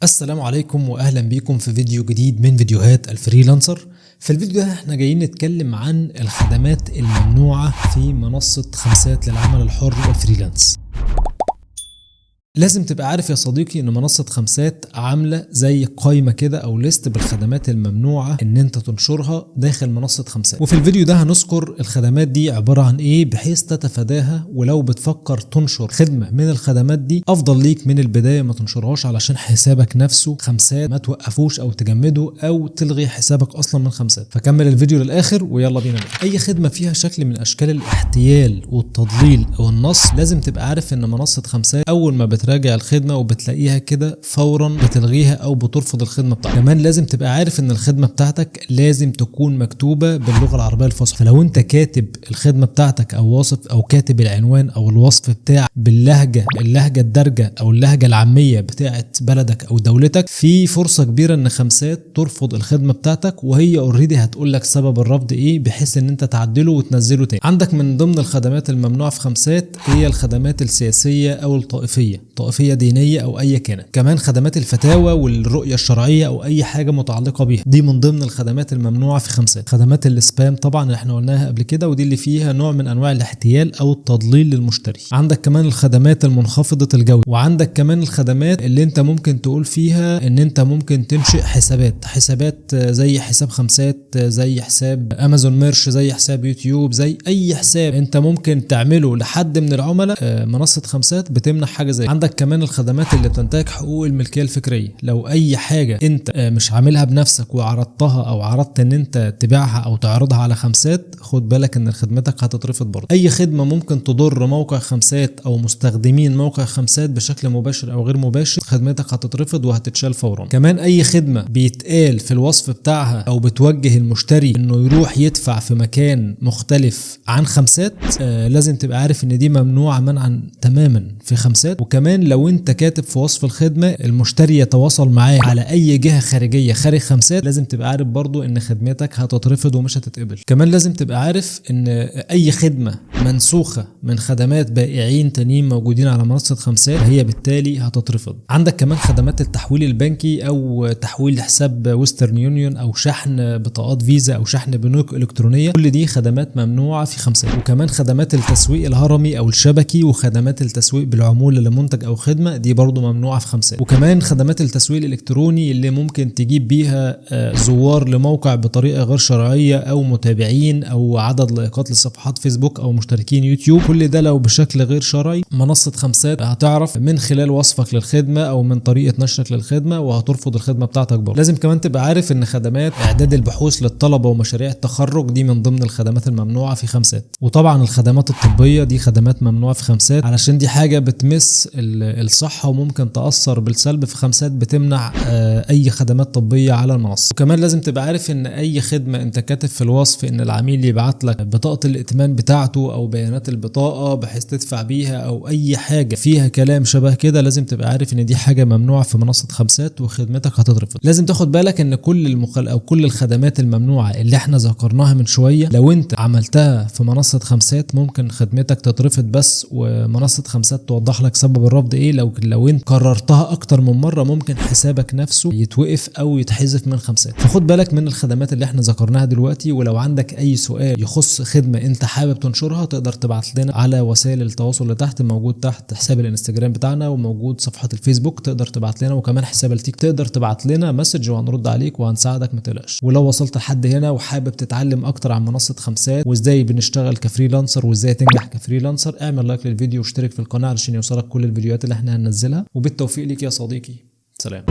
السلام عليكم واهلا بيكم في فيديو جديد من فيديوهات الفريلانسر. في الفيديو ده احنا جايين نتكلم عن الخدمات الممنوعة في منصة خمسات للعمل الحر والفريلانس. لازم تبقى عارف يا صديقي ان منصة خمسات عاملة زي قائمة كده او ليست بالخدمات الممنوعة ان انت تنشرها داخل منصة خمسات، وفي الفيديو ده هنذكر الخدمات دي عبارة عن ايه بحيث تتفاداها، ولو بتفكر تنشر خدمة من الخدمات دي افضل ليك من البداية ما تنشرهاش علشان حسابك نفسه خمسات ما توقفوش او تجمده او تلغي حسابك اصلا من خمسات. فكمل الفيديو للاخر ويلا بينا نبدأ. اي خدمة فيها شكل من اشكال الاحتيال والتضليل او النصب لازم تبقى عارف ان منصة خمسات اول ما بتراجع الخدمة وبتلاقيها كده فورا بتلغيها او بترفض الخدمة بتاعتك. كمان لازم تبقى عارف ان الخدمة بتاعتك لازم تكون مكتوبة باللغة العربية الفصحى، فلو انت كاتب الخدمة بتاعتك او واصف او كاتب العنوان او الوصف بتاعك باللهجة الدارجة او اللهجة العامية بتاعت بلدك او دولتك، في فرصة كبيرة ان خمسات ترفض الخدمة بتاعتك، وهي اوريدي هتقول لك سبب الرفض ايه بحيث ان انت تعدله وتنزله تاني. عندك من ضمن الخدمات الممنوعة في خمسات هي الخدمات السياسية او الطائفية دينية او اي كانت، كمان خدمات الفتاوى والرؤية الشرعية او اي حاجة متعلقة بيها، دي من ضمن الخدمات الممنوعة في خمسات. خدمات السبام طبعا اللي احنا قلناها قبل كده، ودي اللي فيها نوع من انواع الاحتيال او التضليل للمشتري. عندك كمان الخدمات المنخفضة الجودة، وعندك كمان الخدمات اللي انت ممكن تقول فيها ان انت ممكن تنشئ حسابات زي حساب خمسات، زي حساب امازون ميرش، زي حساب يوتيوب، زي اي حساب انت ممكن تعمله لحد من العملاء. منصة خمسات بتمنع حاجة زي. عندك كمان الخدمات اللي بتنتهك حقوق الملكية الفكرية، لو اي حاجة انت مش عاملها بنفسك وعرضتها او عرضت ان انت تبيعها او تعرضها على خمسات، خد بالك ان خدمتك هتترفض برضه. اي خدمة ممكن تضر موقع خمسات او مستخدمين موقع خمسات بشكل مباشر او غير مباشر، خدمتك هتترفض وهتتشال فورا. كمان اي خدمة بيتقال في الوصف بتاعها او بتوجه المشتري انه يروح يدفع في مكان مختلف عن خمسات، لازم تبقى عارف ان دي ممنوعة منعا تماما في خمسات. وكمان لو انت كاتب في وصف الخدمة المشتري يتواصل معاك على اي جهة خارجية خارج خمسات، لازم تبقى عارف برضو ان خدمتك هتترفض ومش هتتقبل. كمان لازم تبقى عارف ان اي خدمة منسوخة من خدمات بائعين تانيين موجودين على منصة خمسات هي بالتالي هتترفض. عندك كمان خدمات التحويل البنكي او تحويل حساب ويسترن يونيون او شحن بطاقات فيزا او شحن بنوك الكترونية، كل دي خدمات ممنوعة في خمسات. وكمان خدمات التسويق الهرمي او الشبكي وخدمات التسويق بالعمولة لمنتج او خدمة، دي برضو ممنوعة في خمسات. وكمان خدمات التسويق الالكتروني اللي ممكن تجيب بيها زوار لموقع بطريقة غير شرعية او متابعين او عدد لايكات لصفحات فيسبوك او مشتركين يوتيوب، كل ده لو بشكل غير شرعي منصة خمسات هتعرف من خلال وصفك للخدمة او من طريقة نشرك للخدمة وهترفض الخدمة بتاعتك برضو. لازم كمان تبقى عارف ان خدمات اعداد البحوث للطلبة ومشاريع التخرج دي من ضمن الخدمات الممنوعة في خمسات. وطبعا الخدمات الطبية دي خدمات ممنوعة في خمسات علشان دي حاجة بتمس الصحة وممكن تأثر بالسلب في خمسات، بتمنع اي خدمات طبية على المنصة. وكمان لازم تبقى عارف ان اي خدمة انت كاتب في الوصف ان العميل يبعت لك بطاقة الائتمان بتاعته او بيانات البطاقة بحيث تدفع بيها او اي حاجة فيها كلام شبه كده، لازم تبقى عارف ان دي حاجة ممنوعة في منصة خمسات وخدمتك هتترفض. لازم تاخد بالك ان كل الخدمات الممنوعة اللي احنا ذكرناها من شوية لو انت عملتها في منصة خمسات ممكن خدمتك تترفض بس، ومنصة خمسات توضح لك سبب الرفض ايه. لو انت كررتها اكتر من مرة ممكن حسابك نفسه يتوقف او يتحذف من خمسات. فخد بالك من الخدمات اللي احنا ذكرناها دلوقتي، ولو عندك اي سؤال يخص خدمة انت حابب تنشرها تقدر تبعت لنا على وسائل التواصل اللي تحت، موجود تحت حساب الانستجرام بتاعنا وموجود صفحة الفيسبوك تقدر تبعت لنا، وكمان حساب التيك تقدر تبعت لنا مسج وهنرد عليك وهنساعدك ما تقلقش. ولو وصلت لحد هنا وحابب تتعلم اكتر عن منصة خمسات وازاي بنشتغل كفريلانسر وازاي تنجح كفريلانسر، اعمل لايك للفيديو واشترك في القناة علشان يوصلك كل الفيديوهات اللي احنا هننزلها، وبالتوفيق ليك يا صديقي. سلام.